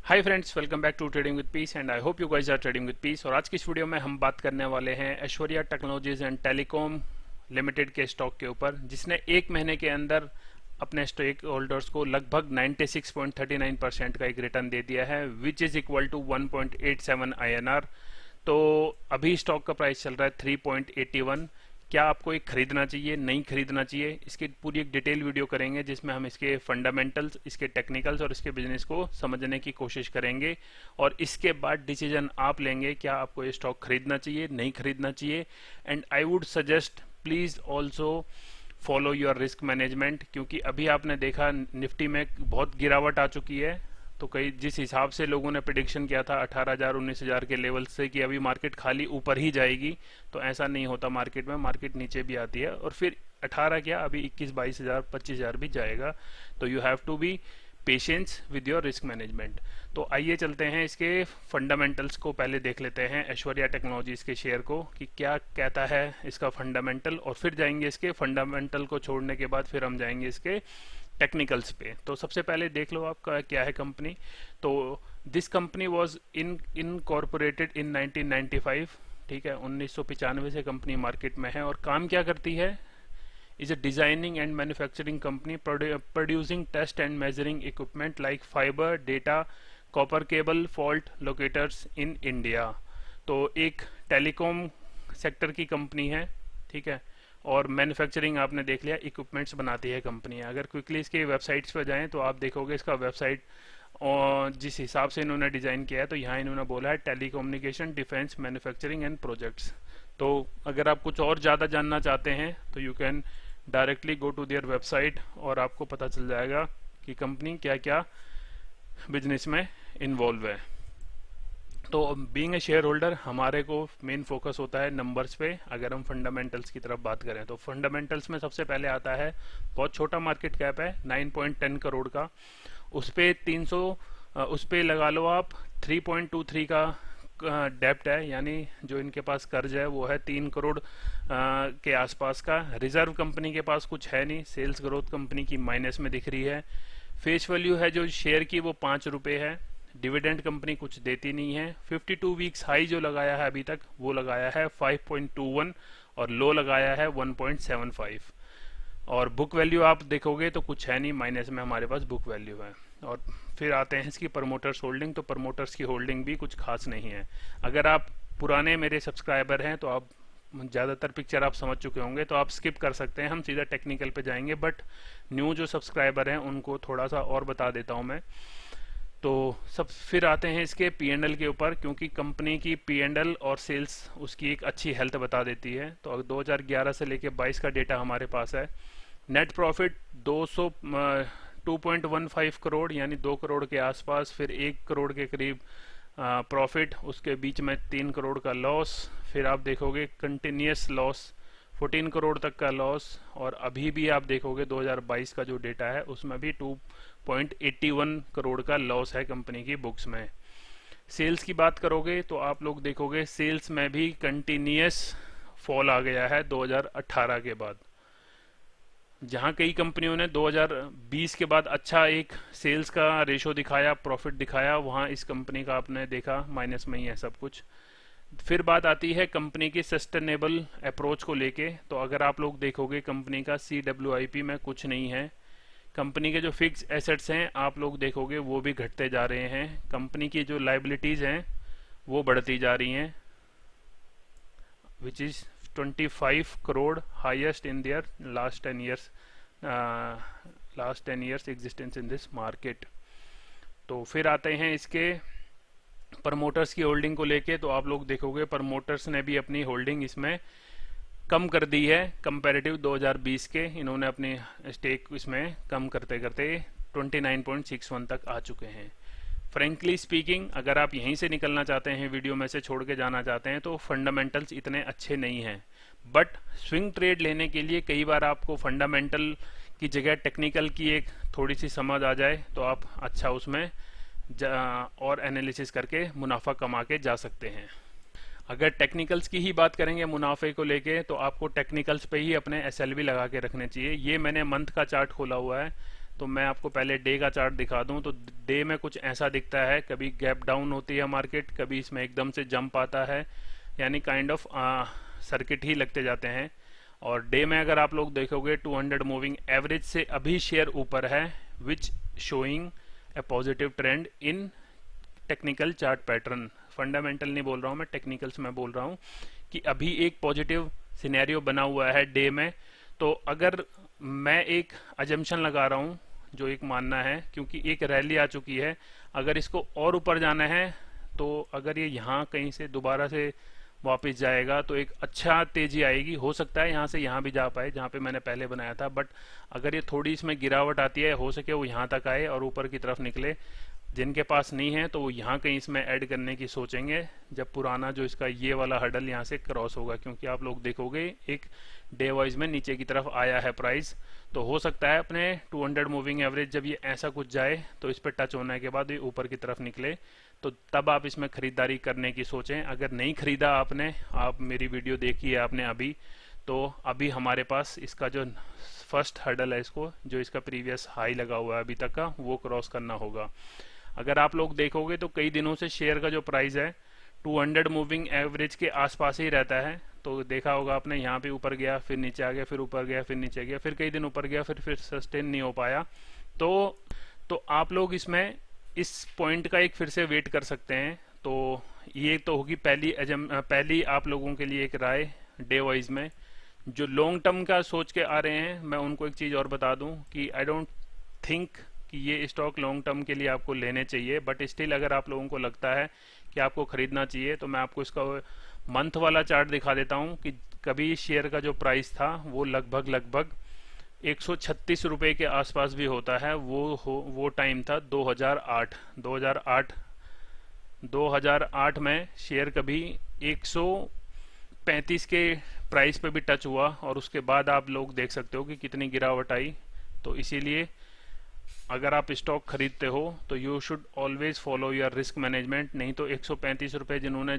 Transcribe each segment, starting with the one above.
Hi friends, welcome back to trading with peace and I hope you guys are trading with peace. और आज की इस video में हम बात करने वाले हैं Aishwarya technologies and telecom limited के स्टॉक के ऊपर, जिसने एक महीने के अंदर अपने स्टेक होल्डर्स को लगभग 96.39% का एक रिटर्न दे दिया है, which is equal to 1.87 INR। तो अभी स्टॉक का प्राइस चल रहा है 3.81। क्या आपको एक खरीदना चाहिए, नहीं खरीदना चाहिए, इसकी पूरी एक डिटेल वीडियो करेंगे जिसमें हम इसके फंडामेंटल्स, इसके टेक्निकल्स और इसके बिजनेस को समझने की कोशिश करेंगे। और इसके बाद डिसीजन आप लेंगे क्या आपको ये स्टॉक खरीदना चाहिए, नहीं खरीदना चाहिए। And I would suggest please also follow your risk management, क्योंकि अभी आपने देखा निफ्टी में बहुत गिरावट आ चुकी है। तो कई जिस हिसाब से लोगों ने प्रिडिक्शन किया था 18,000 19,000 के लेवल से कि अभी मार्केट खाली ऊपर ही जाएगी, तो ऐसा नहीं होता। मार्केट में मार्केट नीचे भी आती है और फिर 18 क्या अभी 21-22,000 25,000 भी जाएगा। तो you have to be patience with your risk management. तो आइए चलते हैं इसके फंडामेंटल्स को पहले देख लेते हैं, ऐश्वर्या टेक्नोलॉजीज के शेयर को कि क्या कहता है इसका फंडामेंटल, और फिर जाएंगे इसके फंडामेंटल को छोड़ने के बाद फिर हम जाएंगे इसके टेक्निकल्स पे। तो सबसे पहले देख लो आपका क्या है कंपनी। तो this company was incorporated in 1995। ठीक है, 1995 से कंपनी मार्केट में है और काम क्या करती है। is a designing and manufacturing company producing test and measuring equipment like fiber, data, copper cable, fault locators in India। तो एक टेलीकॉम सेक्टर की कंपनी है, ठीक है, और मैन्युफैक्चरिंग आपने देख लिया, इक्विपमेंट्स बनाती है कंपनी। अगर क्विकली इसके वेबसाइट्स पर जाएं तो आप देखोगे इसका वेबसाइट और जिस हिसाब से इन्होंने डिज़ाइन किया है, तो यहाँ इन्होंने बोला है telecommunication, defence, manufacturing and projects. तो अगर आप कुछ और ज़्यादा जानना चाहते हैं तो you can directly go to their website और आपको पता चल जाएगा कि कंपनी क्या क्या बिजनेस में इन्वॉल्व है। तो बीइंग ए शेयर होल्डर हमारे को मेन फोकस होता है नंबर्स पे। अगर हम फंडामेंटल्स की तरफ बात करें तो फंडामेंटल्स में सबसे पहले आता है, बहुत छोटा मार्केट कैप है 9.10 करोड़ का, उस पे 300 उस पे लगा लो आप 3.23 का डेप्ट है, यानी जो इनके पास कर्ज है वो है 3 करोड़ के आसपास का। रिजर्व कंपनी के पास कुछ है नहीं, सेल्स ग्रोथ कंपनी की माइनस में दिख रही है। फेस वैल्यू है जो शेयर की वो 5 रुपये है। डिविडेंड कंपनी कुछ देती नहीं है। 52 वीक्स हाई जो लगाया है अभी तक वो लगाया है 5.21 और लो लगाया है 1.75। और बुक वैल्यू आप देखोगे तो कुछ है नहीं, माइनस में हमारे पास बुक वैल्यू है। और फिर आते हैं इसकी प्रमोटर्स होल्डिंग। तो प्रमोटर्स की होल्डिंग भी कुछ खास नहीं है। अगर आप पुराने मेरे सब्सक्राइबर हैं तो आप ज़्यादातर पिक्चर आप समझ चुके होंगे, तो आप स्किप कर सकते हैं, हम सीधा टेक्निकल पे जाएंगे। बट न्यू जो सब्सक्राइबर हैं उनको थोड़ा सा और बता देता हूँ मैं। तो सब फिर आते हैं इसके P&L के ऊपर, क्योंकि कंपनी की P&L और सेल्स उसकी एक अच्छी हेल्थ बता देती है। तो अगर 2011 से लेके 22 का डेटा हमारे पास है। नेट प्रॉफिट 2.15 करोड़ यानी 2 करोड़ के आसपास, फिर 1 करोड़ के करीब प्रॉफिट, उसके बीच में 3 करोड़ का लॉस, फिर आप देखोगे कंटिन्यूस लॉस 14 करोड़ तक का लॉस। और अभी भी आप देखोगे 2022 का जो डेटा है उसमें भी 2.81 करोड़ का लॉस है कंपनी की बुक्स में। सेल्स की बात करोगे तो आप लोग देखोगे सेल्स में भी कंटिन्यूस फॉल आ गया है 2018 के बाद। जहां कई कंपनियों ने 2020 के बाद अच्छा एक सेल्स का रेशो दिखाया, प्रॉफिट दिखाया, वहां इस कंपनी का आपने देखा माइनस में ही है सब कुछ। फिर बात आती है कंपनी की सस्टेनेबल अप्रोच को लेके। तो अगर आप लोग देखोगे कंपनी का CWIP में कुछ नहीं है। कंपनी के जो फिक्स एसेट्स हैं आप लोग देखोगे वो भी घटते जा रहे हैं। कंपनी की जो लाइबिलिटीज हैं वो बढ़ती जा रही हैं, which is 25 crore, highest in their last 10 years existence in this market. तो फिर आते हैं इसके प्रमोटर्स की होल्डिंग को लेके। तो आप लोग देखोगे प्रमोटर्स ने भी अपनी होल्डिंग इसमें कम कर दी है कंपैरेटिव 2020 के। इन्होंने अपनी स्टेक इसमें कम करते करते 29.61 तक आ चुके हैं। फ्रेंकली स्पीकिंग, अगर आप यहीं से निकलना चाहते हैं, वीडियो में से छोड़ के जाना चाहते हैं, तो फंडामेंटल्स इतने अच्छे नहीं हैं। बट स्विंग ट्रेड लेने के लिए कई बार आपको फंडामेंटल की जगह टेक्निकल की एक थोड़ी सी समझ आ जाए तो आप अच्छा उसमें और एनालिसिस करके मुनाफा कमा के जा सकते हैं। अगर टेक्निकल्स की ही बात करेंगे मुनाफे को लेके, तो आपको टेक्निकल्स पे ही अपने SLV लगा के रखने चाहिए। ये मैंने मंथ का चार्ट खोला हुआ है। तो मैं आपको पहले डे का चार्ट दिखा दूं तो डे में कुछ ऐसा दिखता है, कभी गैप डाउन होती है मार्केट, कभी इसमें एकदम से जंप आता है, यानी काइंड ऑफ सर्किट ही लगते जाते हैं। और डे में अगर आप लोग देखोगे 200 मूविंग एवरेज से अभी शेयर ऊपर है, which showing a positive trend in technical chart pattern. Fundamental नहीं बोल रहा हूं मैं, टेक्निकल्स में बोल रहा हूं कि अभी एक पॉजिटिव सिनेरियो बना हुआ है डे में। तो अगर मैं एक अजम्पशन लगा रहा हूं, जो एक मानना है, क्योंकि एक रैली आ चुकी है, अगर इसको और ऊपर जाना है तो अगर ये यहाँ कहीं से दोबारा से वापस जाएगा तो एक अच्छा तेजी आएगी। हो सकता है यहाँ से यहाँ भी जा पाए जहाँ पे मैंने पहले बनाया था, बट अगर ये थोड़ी इसमें गिरावट आती है, हो सके वो यहाँ तक आए और ऊपर की तरफ निकले। जिनके पास नहीं है तो वो यहाँ कहीं इसमें ऐड करने की सोचेंगे जब पुराना जो इसका ये वाला हडल यहाँ से क्रॉस होगा, क्योंकि आप लोग देखोगे एक डे वाइज में नीचे की तरफ आया है प्राइस। तो हो सकता है अपने 200 मूविंग एवरेज जब ये ऐसा कुछ जाए तो इस पर टच होने के बाद ये ऊपर की तरफ निकले, तो तब आप इसमें खरीदारी करने की सोचें। अगर नहीं खरीदा आपने, आप मेरी वीडियो देखी है आपने अभी, तो अभी हमारे पास इसका जो फर्स्ट हर्डल है, इसको जो इसका प्रीवियस हाई लगा हुआ है अभी तक का, वो क्रॉस करना होगा। अगर आप लोग देखोगे तो कई दिनों से शेयर का जो प्राइस है 200 मूविंग एवरेज के आसपास ही रहता है। तो देखा होगा आपने, यहाँ पे ऊपर गया, फिर नीचे आ गया, फिर ऊपर गया, फिर नीचे गया, फिर कई दिन ऊपर गया, फिर सस्टेन नहीं हो पाया। तो आप लोग इसमें इस पॉइंट का एक फिर से वेट कर सकते हैं। तो ये तो होगी पहली आप लोगों के लिए एक राय डे वाइज में। जो लॉन्ग टर्म का सोच के आ रहे हैं, मैं उनको एक चीज़ और बता दूं कि आई डोंट थिंक कि ये स्टॉक लॉन्ग टर्म के लिए आपको लेने चाहिए, बट स्टिल अगर आप लोगों को लगता है कि आपको खरीदना चाहिए तो मैं आपको इसका मंथ वाला चार्ट दिखा देता हूं कि कभी शेयर का जो प्राइस था वो लगभग 136 रुपए के आसपास भी होता है। वो टाइम था 2008 में शेयर कभी 135 के प्राइस पे भी टच हुआ, और उसके बाद आप लोग देख सकते हो कि कितनी गिरावट आई। तो इसीलिए अगर आप स्टॉक खरीदते हो तो you should always follow your risk management. नहीं तो 135 रुपए जिन्होंने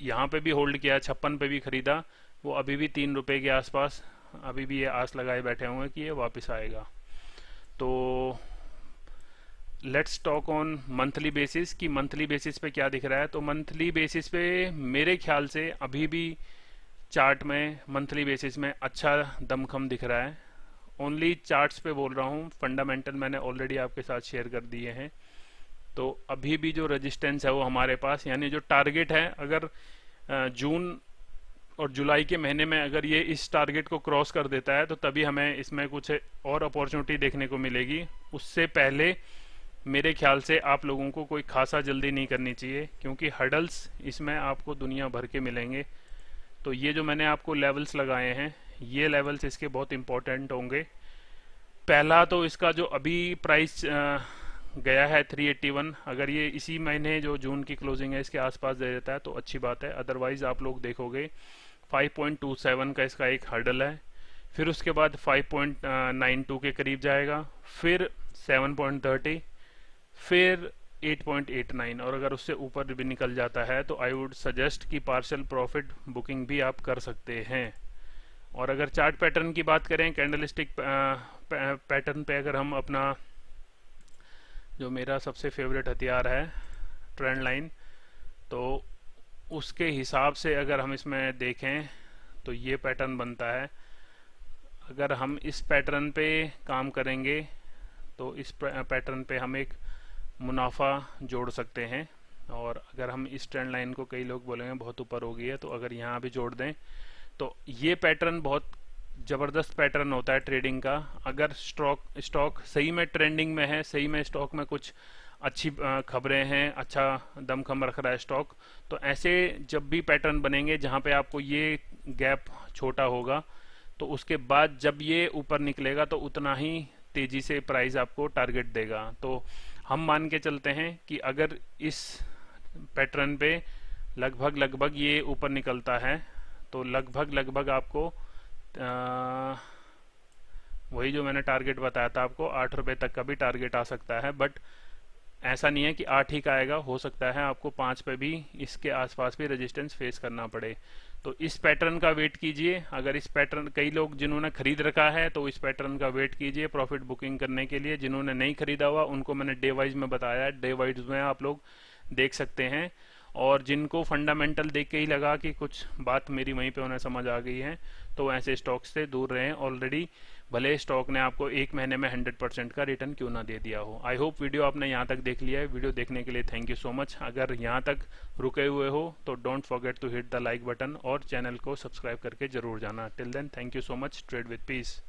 यहाँ पे भी होल्ड किया, 56 पे भी खरीदा, वो अभी भी 3 रुपए के आसपास अभी भी ये आस लगाए बैठे हुए हैं कि ये वापस आएगा। तो let's talk on monthly basis कि मंथली बेसिस पे क्या दिख रहा है। तो मंथली बेसिस पे मेरे ख्याल से अभी भी चार्ट में मंथली बेसिस में अच्छा दमखम दिख रहा है। ओनली चार्ट्स पे बोल रहा हूँ, फंडामेंटल मैंने ऑलरेडी आपके साथ शेयर कर दिए हैं। तो अभी भी जो रेजिस्टेंस है वो हमारे पास, यानी जो टारगेट है, अगर जून और जुलाई के महीने में अगर ये इस टारगेट को क्रॉस कर देता है तो तभी हमें इसमें कुछ और अपॉर्चुनिटी देखने को मिलेगी। उससे पहले मेरे ख्याल से आप लोगों को कोई खासा जल्दी नहीं करनी चाहिए, क्योंकि हडल्स इसमें आपको दुनिया भर के मिलेंगे। तो ये जो मैंने आपको लेवल्स लगाए हैं, ये लेवल्स इसके बहुत इंपॉर्टेंट होंगे। पहला तो इसका जो अभी प्राइस गया है 381, अगर ये इसी महीने जो जून की क्लोजिंग है इसके आसपास दे देता है तो अच्छी बात है। अदरवाइज आप लोग देखोगे 5.27 का इसका एक हर्डल है, फिर उसके बाद 5.92 के करीब जाएगा, फिर 7.30, फिर 8.89, और अगर उससे ऊपर भी निकल जाता है तो आई वुड सजेस्ट कि पार्शियल प्रॉफिट बुकिंग भी आप कर सकते हैं। और अगर चार्ट पैटर्न की बात करें, कैंडलस्टिक पैटर्न पे अगर हम अपना जो मेरा सबसे फेवरेट हथियार है ट्रेंड लाइन, तो उसके हिसाब से अगर हम इसमें देखें तो ये पैटर्न बनता है। अगर हम इस पैटर्न पे काम करेंगे तो इस पैटर्न पे हम एक मुनाफा जोड़ सकते हैं। और अगर हम इस ट्रेंड लाइन को, कई लोग बोलेंगे बहुत ऊपर हो गई है, तो अगर यहाँ भी जोड़ दें तो ये पैटर्न बहुत ज़बरदस्त पैटर्न होता है ट्रेडिंग का। अगर स्टॉक सही में ट्रेंडिंग में है, सही में स्टॉक में कुछ अच्छी खबरें हैं, अच्छा दमखम रख रहा है स्टॉक, तो ऐसे जब भी पैटर्न बनेंगे जहाँ पे आपको ये गैप छोटा होगा, तो उसके बाद जब ये ऊपर निकलेगा तो उतना ही तेजी से प्राइस आपको टारगेट देगा। तो हम मान के चलते हैं कि अगर इस पैटर्न पे लगभग ये ऊपर निकलता है तो लगभग आपको वही जो मैंने टारगेट बताया था आपको, 8 रुपए तक का भी टारगेट आ सकता है। बट ऐसा नहीं है कि 8 ही का आएगा, हो सकता है आपको 5 पे भी इसके आसपास भी रेजिस्टेंस फेस करना पड़े। तो इस पैटर्न का वेट कीजिए। अगर इस पैटर्न, कई लोग जिन्होंने खरीद रखा है तो इस पैटर्न का वेट कीजिए प्रॉफिट बुकिंग करने के लिए। जिन्होंने नहीं खरीदा हुआ उनको मैंने डे वाइज में बताया है, डे वाइज में आप लोग देख सकते हैं। और जिनको फंडामेंटल देख के ही लगा कि कुछ बात मेरी वहीं पे उन्हें समझ आ गई है, तो ऐसे स्टॉक से दूर रहें। ऑलरेडी भले स्टॉक ने आपको एक महीने में 100% का रिटर्न क्यों ना दे दिया हो। आई होप वीडियो आपने यहाँ तक देख लिया है। वीडियो देखने के लिए थैंक यू सो मच। अगर यहाँ तक रुके हुए हो तो don't forget to hit the like button और चैनल को सब्सक्राइब करके जरूर जाना। Till then thank you so much. Trade with piece.